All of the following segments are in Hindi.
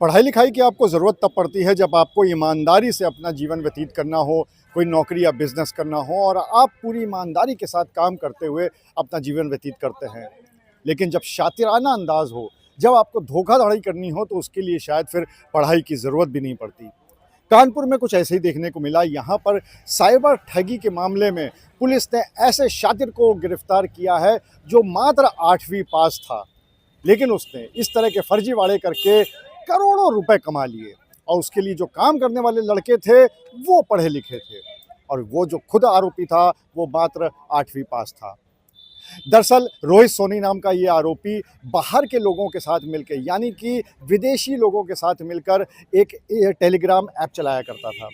पढ़ाई लिखाई की आपको ज़रूरत तब पड़ती है जब आपको ईमानदारी से अपना जीवन व्यतीत करना हो, कोई नौकरी या बिज़नेस करना हो और आप पूरी ईमानदारी के साथ काम करते हुए अपना जीवन व्यतीत करते हैं। लेकिन जब शातिराना अंदाज़ हो, जब आपको धोखाधड़ी करनी हो तो उसके लिए शायद फिर पढ़ाई की ज़रूरत भी नहीं पड़ती। कानपुर में कुछ ऐसे ही देखने को मिला। यहाँ पर साइबर ठगी के मामले में पुलिस ने ऐसे शातिर को गिरफ्तार किया है जो मात्र 8वीं पास था, लेकिन उसने इस तरह के फर्जीवाड़े करके करोड़ों रुपए कमा लिए और उसके लिए जो काम करने वाले लड़के थे वो पढ़े लिखे थे और वो जो खुद आरोपी था वो मात्र 8वीं पास था। दरअसल रोहित सोनी नाम का ये आरोपी बाहर के लोगों के साथ मिलकर, यानी कि विदेशी लोगों के साथ मिलकर एक टेलीग्राम ऐप चलाया करता था।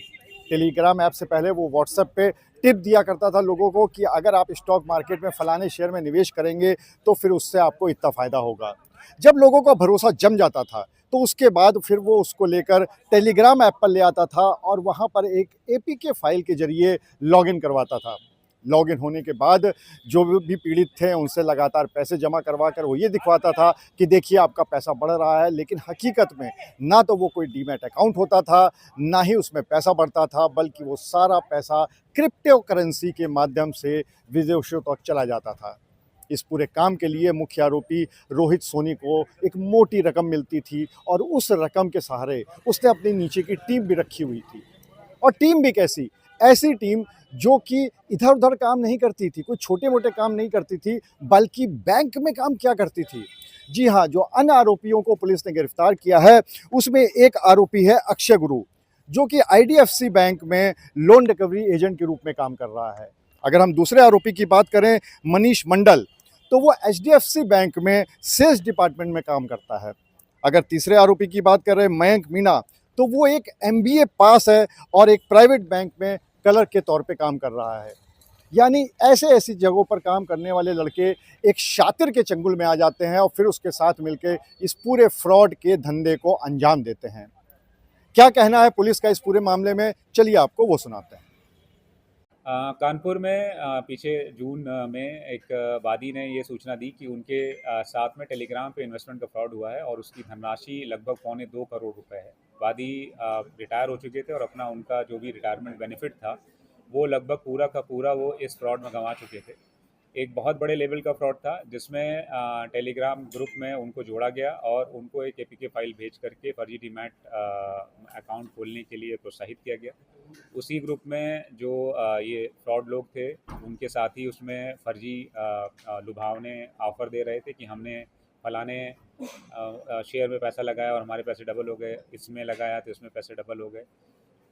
टेलीग्राम ऐप से पहले वो व्हाट्सएप पे टिप दिया करता था लोगों को कि अगर आप स्टॉक मार्केट में फलाने शेयर में निवेश करेंगे तो फिर उससे आपको इतना फ़ायदा होगा। जब लोगों का भरोसा जम जाता था तो उसके बाद फिर वो उसको लेकर टेलीग्राम ऐप पर ले आता था और वहाँ पर एक एपीके फाइल के ज़रिए लॉगिन करवाता था। लॉगिन होने के बाद जो भी पीड़ित थे उनसे लगातार पैसे जमा करवा कर वो ये दिखवाता था कि देखिए आपका पैसा बढ़ रहा है, लेकिन हकीकत में ना तो वो कोई डीमैट अकाउंट होता था, ना ही उसमें पैसा बढ़ता था, बल्कि वो सारा पैसा क्रिप्टो करेंसी के माध्यम से विदेशों तक चला जाता था। इस पूरे काम के लिए मुख्य आरोपी रोहित सोनी को एक मोटी रकम मिलती थी और उस रकम के सहारे उसने अपनी नीचे की टीम भी रखी हुई थी। और टीम भी कैसी, ऐसी टीम जो कि इधर-उधर काम नहीं करती थी, कोई छोटे-मोटे काम नहीं करती थी, बल्कि बैंक में काम किया करती थी। जी हाँ, जो अन्य आरोपियों को पुलिस ने गिरफ्तार किया है, उसमें एक आरोपी है अक्षय गुरु, जो कि आईडीएफसी बैंक में लोन रिकवरी एजेंट के रूप में काम कर रहा है। अगर हम दूसरे आरोपी की बात करें, मनीष मंडल, तो वो एचडीएफसी बैंक में सेल्स डिपार्टमेंट में काम करता है। अगर तीसरे आरोपी की बात करें, मयंक मीणा, तो वो एक एमबीए पास है और एक प्राइवेट बैंक में क्लर्क के तौर पे काम कर रहा है। यानी ऐसी जगहों पर काम करने वाले लड़के एक शातिर के चंगुल में आ जाते हैं और फिर उसके साथ मिलके इस पूरे फ्रॉड के धंधे को अंजाम देते हैं। क्या कहना है पुलिस का इस पूरे मामले में? चलिए आपको वो सुनाते हैं। कानपुर में पीछे जून में एक वादी ने ये सूचना दी कि उनके साथ में टेलीग्राम पे इन्वेस्टमेंट का फ्रॉड हुआ है और उसकी धनराशि लगभग पौने 2 करोड़ रुपए है। वादी रिटायर हो चुके थे और अपना उनका जो भी रिटायरमेंट बेनिफिट था वो लगभग पूरा का पूरा वो इस फ्रॉड में गंवा चुके थे। एक बहुत बड़े लेवल का फ्रॉड था जिसमें टेलीग्राम ग्रुप में उनको जोड़ा गया और उनको एक एपीके फाइल भेज करके फर्जी डीमैट अकाउंट खोलने के लिए प्रोत्साहित किया गया। उसी ग्रुप में जो ये फ्रॉड लोग थे उनके साथ ही उसमें फर्जी लुभावने ऑफ़र दे रहे थे कि हमने फलाने शेयर में पैसा लगाया और हमारे पैसे डबल हो गए, इसमें लगाया तो इसमें पैसे डबल हो गए।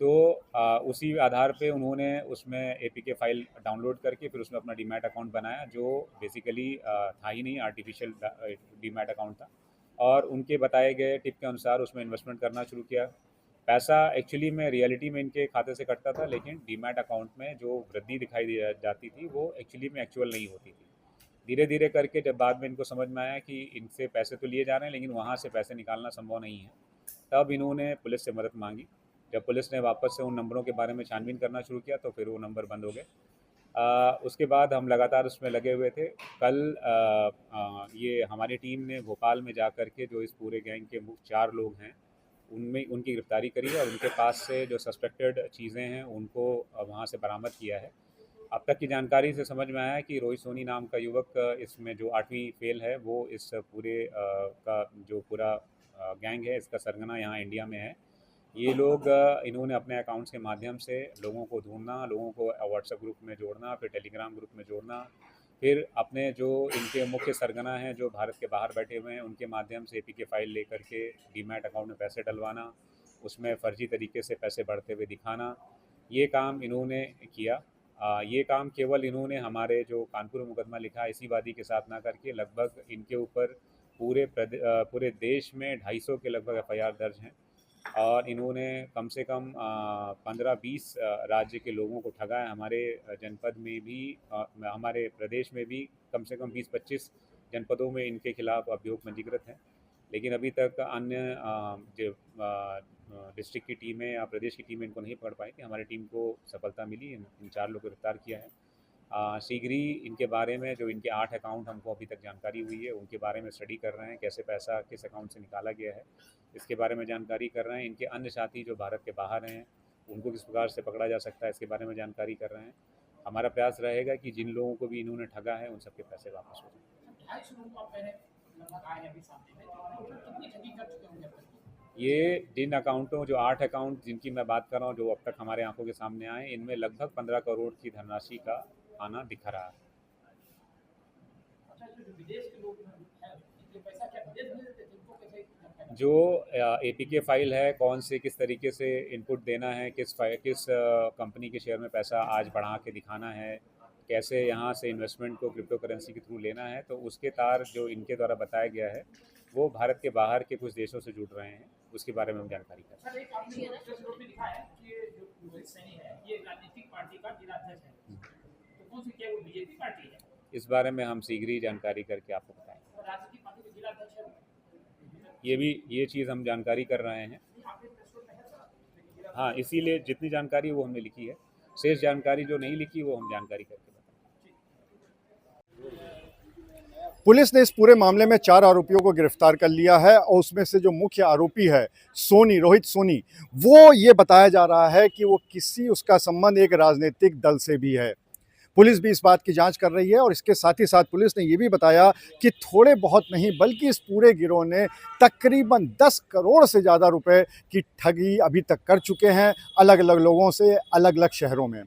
तो उसी आधार पे उन्होंने उसमें एपीके फाइल डाउनलोड करके फिर उसमें अपना डीमैट अकाउंट बनाया जो बेसिकली था ही नहीं, आर्टिफिशियल डीमैट अकाउंट था। और उनके बताए गए टिप के अनुसार उसमें इन्वेस्टमेंट करना शुरू किया। पैसा एक्चुअली में रियलिटी में इनके खाते से कटता था, लेकिन डीमैट अकाउंट में जो वृद्धि दिखाई दी जाती थी वो एक्चुअली में एक्चुअल नहीं होती थी। धीरे धीरे करके जब बाद में इनको समझ में आया कि इनसे पैसे तो लिए जा रहे हैं लेकिन वहाँ से पैसे निकालना संभव नहीं है, तब इन्होंने पुलिस से मदद मांगी। जब पुलिस ने वापस से उन नंबरों के बारे में छानबीन करना शुरू किया तो फिर वो नंबर बंद हो गए। उसके बाद हम लगातार उसमें लगे हुए थे। कल ये हमारी टीम ने भोपाल में जा कर के जो इस पूरे गैंग के 4 लोग हैं उनमें उनकी गिरफ्तारी करी है और उनके पास से जो सस्पेक्टेड चीज़ें हैं उनको वहाँ से बरामद किया है। अब तक की जानकारी से समझ में आया है कि रोहित सोनी नाम का युवक इसमें जो 8वीं फेल है वो इस पूरे का जो पूरा गैंग है इसका सरगना यहाँ इंडिया में है। ये लोग इन्होंने अपने अकाउंट्स के माध्यम से लोगों को ढूँढना, लोगों को व्हाट्सएप ग्रुप में जोड़ना, फिर टेलीग्राम ग्रुप में जोड़ना, फिर अपने जो इनके मुख्य सरगना हैं जो भारत के बाहर बैठे हुए हैं उनके माध्यम से एपीके फाइल लेकर के डीमैट अकाउंट में पैसे डलवाना, उसमें फ़र्जी तरीके से पैसे बढ़ते हुए दिखाना, ये काम इन्होंने किया। ये काम केवल इन्होंने हमारे जो कानपुर में मुकदमा लिखा है इसी वादी के साथ ना करके लगभग इनके ऊपर पूरे देश में 250 के लगभग एफआईआर दर्ज हैं और इन्होंने कम से कम 15-20 राज्य के लोगों को ठगा है। हमारे जनपद में भी हमारे प्रदेश में भी कम से कम 20-25 जनपदों में इनके खिलाफ अभियोग पंजीकृत हैं। लेकिन अभी तक अन्य जो डिस्ट्रिक्ट की टीमें या प्रदेश की टीमें इनको नहीं पकड़ पाई थी। हमारी टीम को सफलता मिली, इन 4 लोग को गिरफ्तार किया है शीघ्र ही इनके बारे में जो इनके 8 अकाउंट हमको अभी तक जानकारी हुई है उनके बारे में स्टडी कर रहे हैं, कैसे पैसा किस अकाउंट से निकाला गया है इसके बारे में जानकारी कर रहे हैं। इनके अन्य साथी जो भारत के बाहर हैं उनको किस प्रकार से पकड़ा जा सकता है इसके बारे में जानकारी कर रहे हैं। हमारा प्रयास रहेगा कि जिन लोगों को भी इन्होंने ठगा है उन सबके पैसे वापस हो जाए। ये जिन अकाउंटों जो 8 अकाउंट जिनकी मैं बात कर रहा हूँ जो अब तक हमारे आंखों के सामने आए, इनमें लगभग 15 करोड़ की धनराशि का आना दिख रहा है। जो एपीके फाइल है, कौन से किस तरीके से इनपुट देना है, किस कंपनी के शेयर में पैसा आज बढ़ा के दिखाना है, कैसे यहाँ से इन्वेस्टमेंट को क्रिप्टो करेंसी के थ्रू लेना है, तो उसके तार जो इनके द्वारा बताया गया है वो भारत के बाहर के कुछ देशों से जुड़ रहे हैं, उसके बारे में हम जानकारी कर रहे हैं। इस बारे में हम शीघ्र ही जानकारी करके आपको बताएंगे। ये चीज़ हम जानकारी कर रहे हैं। हाँ, इसीलिए जितनी जानकारी वो हमने लिखी है, शेष जानकारी जो नहीं लिखी वो हम जानकारी करके बताएंगे। पुलिस ने इस पूरे मामले में 4 आरोपियों को गिरफ्तार कर लिया है और उसमें से जो मुख्य आरोपी है रोहित सोनी, वो ये बताया जा रहा है कि वो उसका संबंध एक राजनीतिक दल से भी है। पुलिस भी इस बात की जांच कर रही है और इसके साथ ही साथ पुलिस ने ये भी बताया कि थोड़े बहुत नहीं बल्कि इस पूरे गिरोह ने तकरीबन 10 करोड़ से ज़्यादा रुपए की ठगी अभी तक कर चुके हैं अलग अलग लोगों से अलग अलग शहरों में।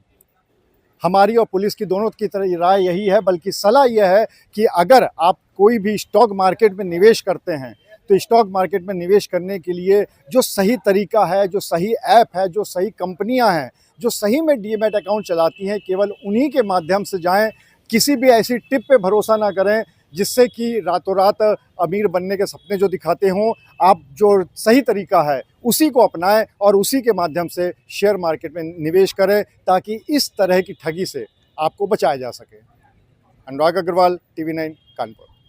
हमारी और पुलिस की दोनों की तरह राय यही है, बल्कि सलाह यह है कि अगर आप कोई भी स्टॉक मार्केट में निवेश करते हैं तो स्टॉक मार्केट में निवेश करने के लिए जो सही तरीका है, जो सही ऐप है, जो सही कंपनियां हैं, जो सही में डीमैट अकाउंट चलाती हैं, केवल उन्हीं के माध्यम से जाएं। किसी भी ऐसी टिप पे भरोसा ना करें जिससे कि रातों रात अमीर बनने के सपने जो दिखाते हों। आप जो सही तरीका है उसी को अपनाएं और उसी के माध्यम से शेयर मार्केट में निवेश करें ताकि इस तरह की ठगी से आपको बचाया जा सके। अनुराग अग्रवाल, TV9 कानपुर।